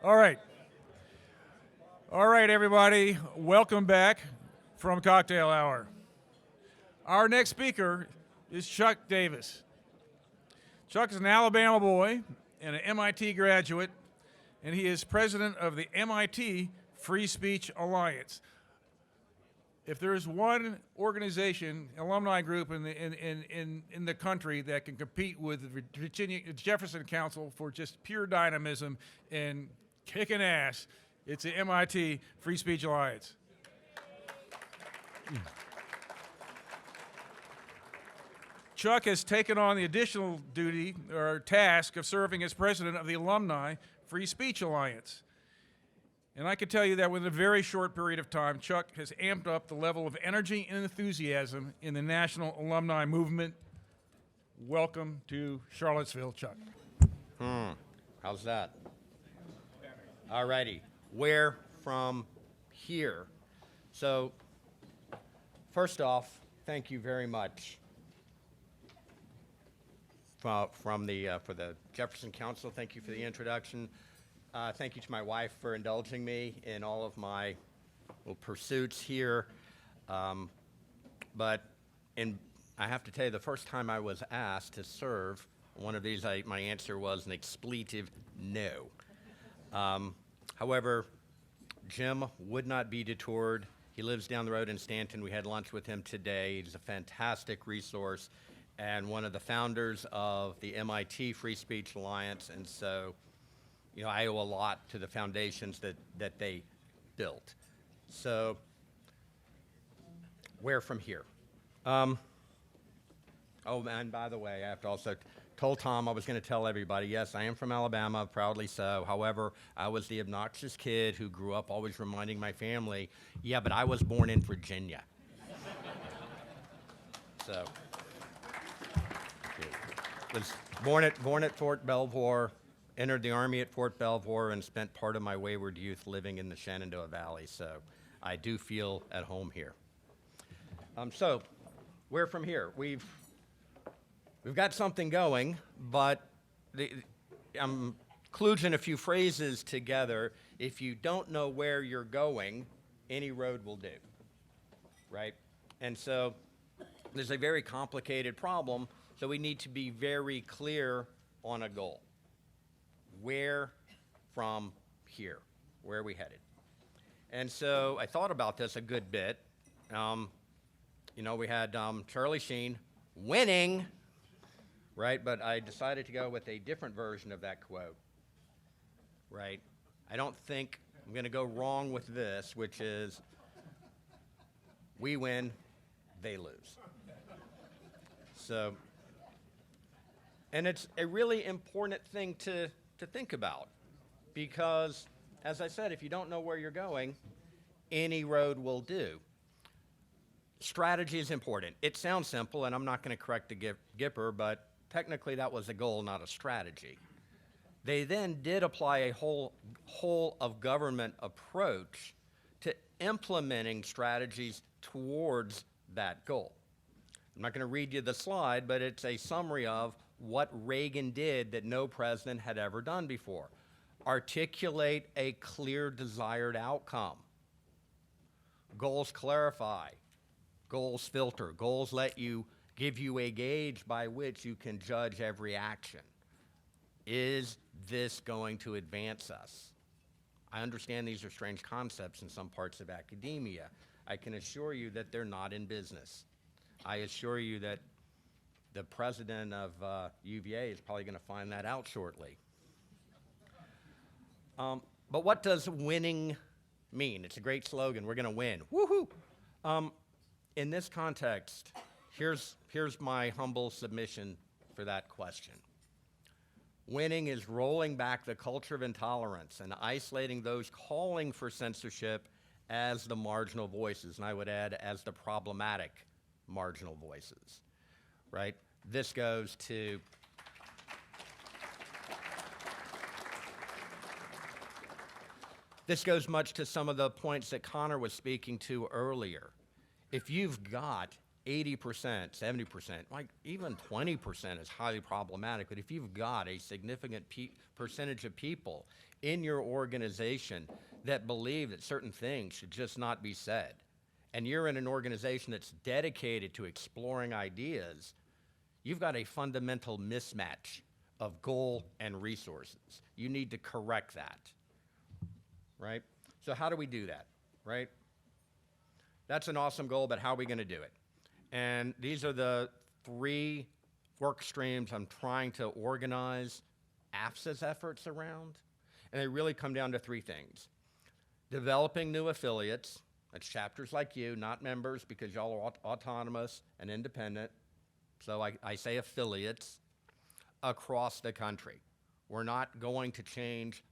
All right. All right, everybody. Welcome back from Cocktail Hour. Our next speaker is Chuck Davis. Chuck is an Alabama boy and an MIT graduate, and he is president of the MIT Free Speech Alliance. If there is one organization, alumni group in the country that can compete with the Jefferson Council for just pure dynamism and kicking ass, it's the MIT Free Speech Alliance. Chuck has taken on the additional duty or task of serving as president of the Alumni Free Speech Alliance. And I can tell you that within a very short period of time, Chuck has amped up the level of energy and enthusiasm in the national alumni movement. Welcome to Charlottesville, Chuck. How's that? All righty. Where from here? So, first off, thank you very much for the Jefferson Council. Thank you for the introduction. Thank you to my wife for indulging me in all of my little pursuits here. But I have to tell you, the first time I was asked to serve one of these, my answer was an expletive no. However, Jim would not be detoured. He lives down the road in Stanton. We had lunch with him today. He's a fantastic resource and one of the founders of the MIT Free Speech Alliance. And so, I owe a lot to the foundations that they built. So, where from here? Oh, and by the way, I have to also told Tom I was going to tell everybody, yes, I am from Alabama, proudly so. However, I was the obnoxious kid who grew up always reminding my family, yeah, but I was born in Virginia. So, was born at Fort Belvoir, entered the Army at Fort Belvoir, and spent part of my wayward youth living in the Shenandoah Valley. So I do feel at home here. So where from here? We've got something going, but I'm kludging a few phrases together. If you don't know where you're going, any road will do, right? And so there's a very complicated problem, so we need to be very clear on a goal. Where from here? Where are we headed? And so I thought about this a good bit. We had Charlie Sheen winning, right? But I decided to go with a different version of that quote, right? I don't think I'm going to go wrong with this, which is, we win, they lose. So, and it's a really important thing to think about, because, as I said, if you don't know where you're going, any road will do. Strategy is important. It sounds simple, and I'm not going to correct the Gipper, but technically that was a goal, not a strategy. They then did apply a whole of government approach to implementing strategies towards that goal. I'm not going to read you the slide, but it's a summary of what Reagan did that no president had ever done before. Articulate a clear desired outcome. Goals clarify. Goals filter. Goals give you a gauge by which you can judge every action. Is this going to advance us? I understand these are strange concepts in some parts of academia. I can assure you that they're not in business. I assure you that the president of UVA is probably going to find that out shortly. But what does winning mean? It's a great slogan. We're going to win. Woohoo! In this context, here's my humble submission for that question. Winning is rolling back the culture of intolerance and isolating those calling for censorship as the marginal voices, and I would add as the problematic marginal voices, right? This goes much to some of the points that Connor was speaking to earlier. If you've got 80%, 70%, like even 20% is highly problematic. But if you've got a significant percentage of people in your organization that believe that certain things should just not be said, and you're in an organization that's dedicated to exploring ideas, you've got a fundamental mismatch of goal and resources. You need to correct that, right? So how do we do that, right? That's an awesome goal, but how are we going to do it? And these are the 3 work streams I'm trying to organize AFSA's efforts around. And they really come down to 3 things. Developing new affiliates. That's chapters like you, not members, because y'all are autonomous and independent. So I say affiliates across the country. We're not going to change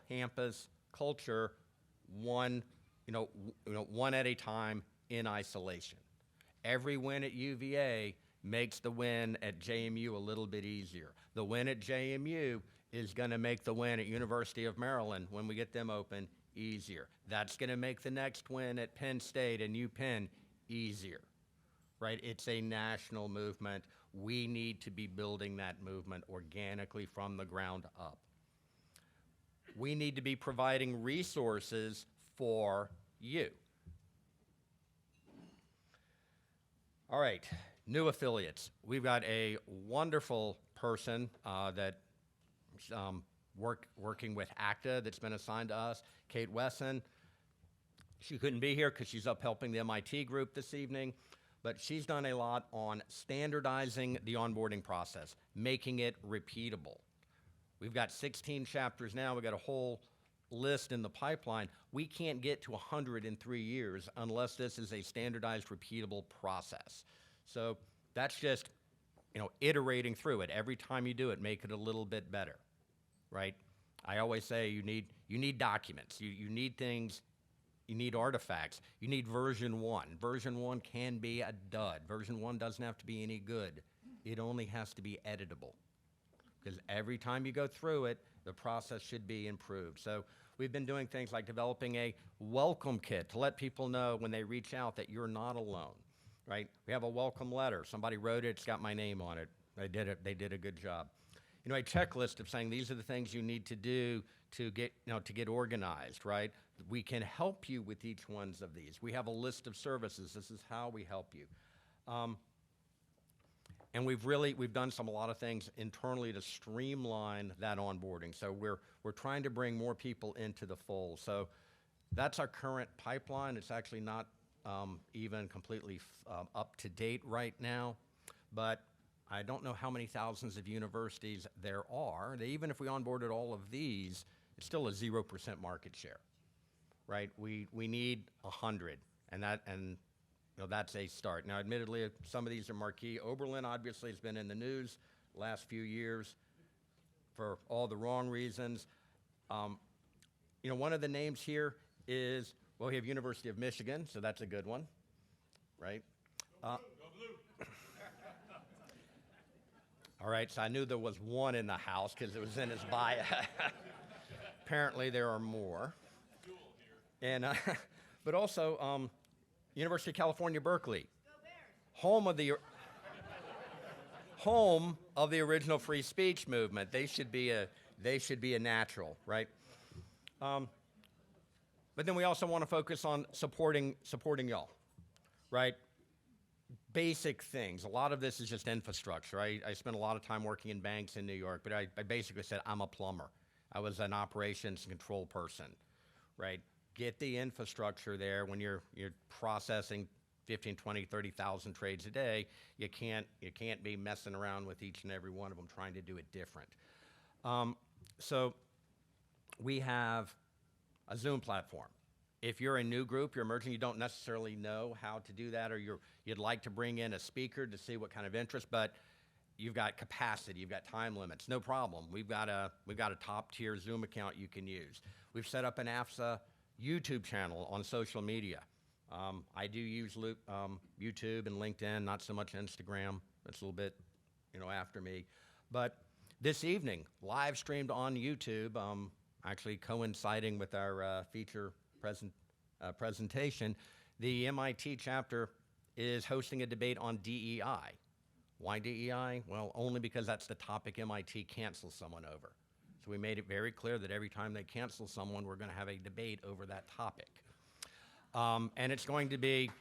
campus culture one at a time in isolation. Every win at UVA makes the win at JMU a little bit easier. The win at JMU is going to make the win at University of Maryland, when we get them open, easier. That's going to make the next win at Penn State and UPenn easier, right? It's a national movement. We need to be building that movement organically from the ground up. We need to be providing resources for you. All right, new affiliates. We've got a wonderful person that working with ACTA that's been assigned to us, Kate Wesson. She couldn't be here because she's up helping the MIT group this evening, but she's done a lot on standardizing the onboarding process, making it repeatable. We've got 16 chapters now. We've got a whole list in the pipeline. We can't get to 100 in 3 years unless this is a standardized, repeatable process. So that's just, iterating through it. Every time you do it, make it a little bit better, right? I always say you need documents. You need things. You need artifacts. You need version 1. Version 1 can be a dud. Version 1 doesn't have to be any good. It only has to be editable, because every time you go through it, the process should be improved. So we've been doing things like developing a welcome kit to let people know when they reach out that you're not alone, right? We have a welcome letter. Somebody wrote it. It's got my name on it. They did a good job. A checklist of saying these are the things you need to do to get organized, right? We can help you with each one of these. We have a list of services. This is how we help you. And we've done a lot of things internally to streamline that onboarding. So we're trying to bring more people into the fold. So that's our current pipeline. It's actually not even completely up to date right now, but I don't know how many thousands of universities there are. Even if we onboarded all of these, it's still a 0% market share, right? We need 100, and that's a start. Now, admittedly, some of these are marquee. Oberlin obviously has been in the news the last few years for all the wrong reasons. One of the names here is, we have University of Michigan, so that's a good one, right? Go Blue. All right, so I knew there was one in the house because it was in his bio. Apparently, there are more. And, but also, University of California, Berkeley, home of the original free speech movement. They should be a natural, right? But then we also want to focus on supporting y'all, right? Basic things. A lot of this is just infrastructure. I spent a lot of time working in banks in New York, but I basically said I'm a plumber. I was an operations control person, right? Get the infrastructure there. When you're processing 15, 20, 30,000 trades a day, you can't be messing around with each and every one of them trying to do it different. So we have a Zoom platform. If you're a new group, you're emerging, you don't necessarily know how to do that, or you'd like to bring in a speaker to see what kind of interest, but you've got capacity, you've got time limits, no problem. We've got a top tier Zoom account you can use. We've set up an AFSA YouTube channel on social media. I do use YouTube and LinkedIn, not so much Instagram. That's a little bit, after me. But this evening, live streamed on YouTube, actually coinciding with our feature presentation, the MIT chapter is hosting a debate on DEI. Why DEI? Well, only because that's the topic MIT cancels someone over. So we made it very clear that every time they cancel someone, we're going to have a debate over that topic. And it's going to be,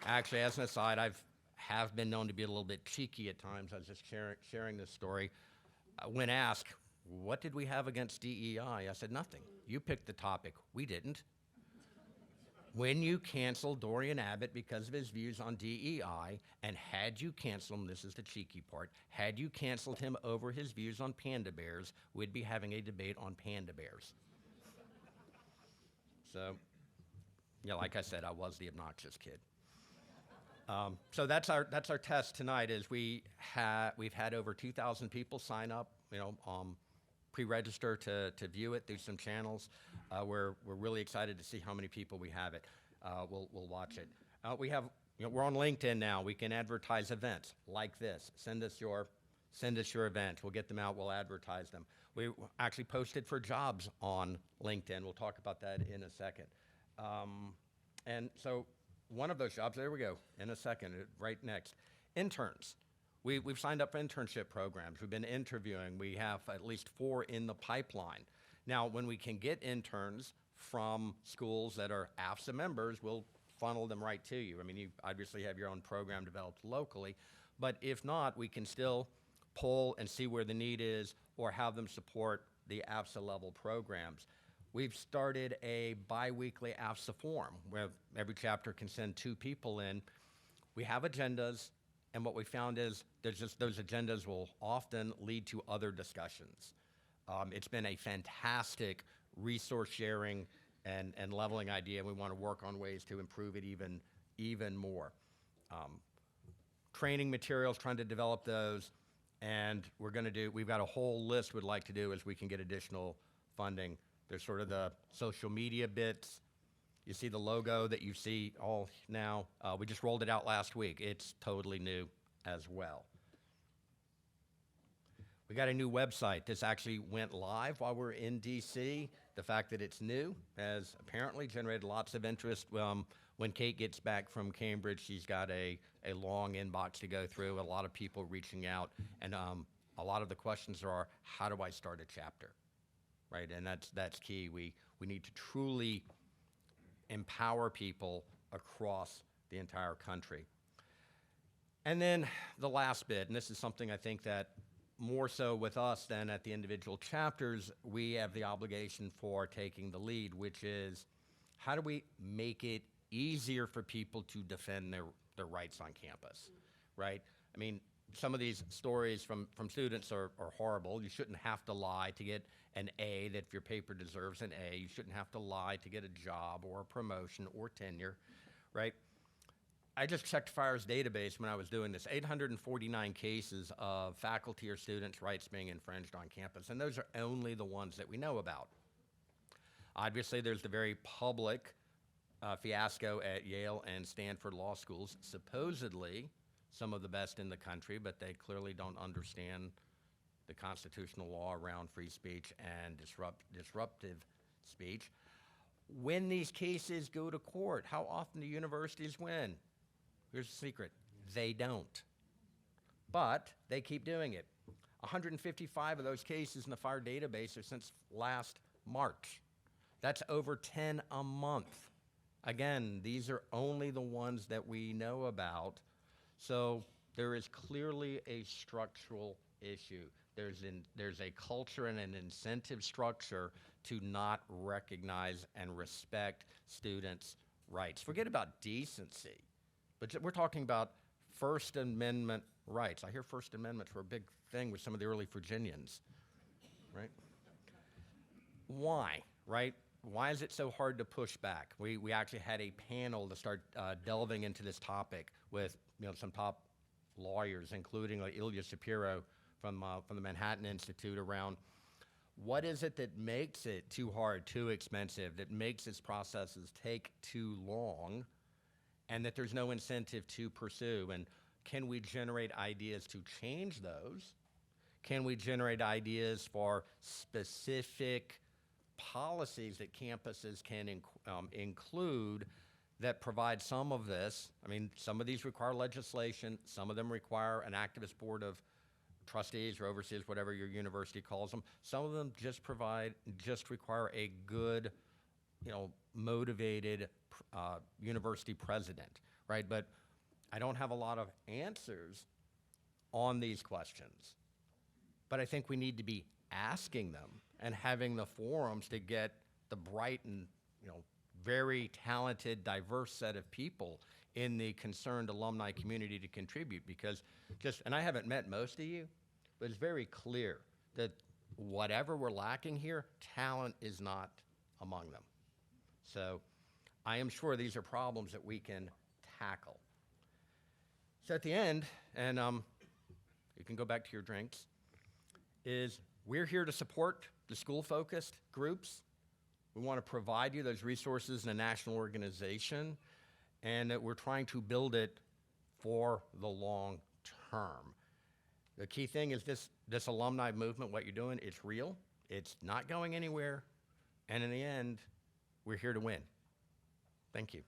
actually, as an aside, have been known to be a little bit cheeky at times. I was just sharing this story. When asked, what did we have against DEI? I said, nothing. You picked the topic. We didn't. When you canceled Dorian Abbott because of his views on DEI, and had you canceled him, this is the cheeky part, had you canceled him over his views on panda bears, we'd be having a debate on panda bears. So, yeah, like I said, I was the obnoxious kid. So that's our test tonight. Is we've had over 2,000 people sign up, pre-register to view it through some channels. We're really excited to see how many people we have it. We'll watch it. We're on LinkedIn now. We can advertise events like this. Send us your event. We'll get them out. We'll advertise them. We actually posted for jobs on LinkedIn. We'll talk about that in a second. And so one of those jobs, there we go, in a second, right next, interns. We've signed up for internship programs. We've been interviewing. We have at least 4 in the pipeline. Now, when we can get interns from schools that are AFSA members, we'll funnel them right to you. I mean, you obviously have your own program developed locally, but if not, we can still pull and see where the need is or have them support the AFSA level programs. We've started a bi-weekly AFSA forum where every chapter can send 2 people in. We have agendas, and what we found is those agendas will often lead to other discussions. It's been a fantastic resource sharing and leveling idea. We want to work on ways to improve it even more. Training materials, trying to develop those, and we've got a whole list we'd like to do as we can get additional funding. There's sort of the social media bits. You see the logo that you see all now. We just rolled it out last week. It's totally new as well. We got a new website. This actually went live while we're in DC. The fact that it's new has apparently generated lots of interest. When Kate gets back from Cambridge, she's got a long inbox to go through, a lot of people reaching out, and a lot of the questions are, how do I start a chapter? Right, and that's key. We need to truly empower people across the entire country. And then the last bit, and this is something I think that more so with us than at the individual chapters, we have the obligation for taking the lead, which is how do we make it easier for people to defend their rights on campus, right? I mean, some of these stories from students are horrible. You shouldn't have to lie to get an A, that if your paper deserves an A. You shouldn't have to lie to get a job or a promotion or tenure, right? I just checked FIRE's database when I was doing this, 849 cases of faculty or students' rights being infringed on campus, and those are only the ones that we know about. Obviously, there's the very public fiasco at Yale and Stanford law schools, supposedly some of the best in the country, but they clearly don't understand the constitutional law around free speech and disruptive speech. When these cases go to court, how often do universities win? Here's the secret. They don't. But they keep doing it. 155 of those cases in the FIRE database are since last March. That's over 10 a month. Again, these are only the ones that we know about. So there is clearly a structural issue. There's a culture and an incentive structure to not recognize and respect students' rights. Forget about decency, but we're talking about First Amendment rights. I hear First Amendments were a big thing with some of the early Virginians, right? Why, right? Why is it so hard to push back? We actually had a panel to start delving into this topic with some top lawyers, including like Ilya Shapiro from the Manhattan Institute, around what is it that makes it too hard, too expensive, that makes its processes take too long, and that there's no incentive to pursue. And can we generate ideas to change those? Can we generate ideas for specific policies that campuses can include that provide some of this. I mean, some of these require legislation, some of them require an activist board of trustees or overseers, whatever your university calls them. Some of them just require a good, motivated university president, right? But I don't have a lot of answers on these questions. But I think we need to be asking them and having the forums to get the bright and, very talented, diverse set of people in the concerned alumni community to contribute, because and I haven't met most of you, but it's very clear that whatever we're lacking here, talent is not among them. So I am sure these are problems that we can tackle. So at the end, and you can go back to your drinks, is we're here to support the school-focused groups. We want to provide you those resources in a national organization, and that we're trying to build it for the long term. The key thing is this alumni movement, what you're doing, it's real, it's not going anywhere, and in the end, we're here to win. Thank you.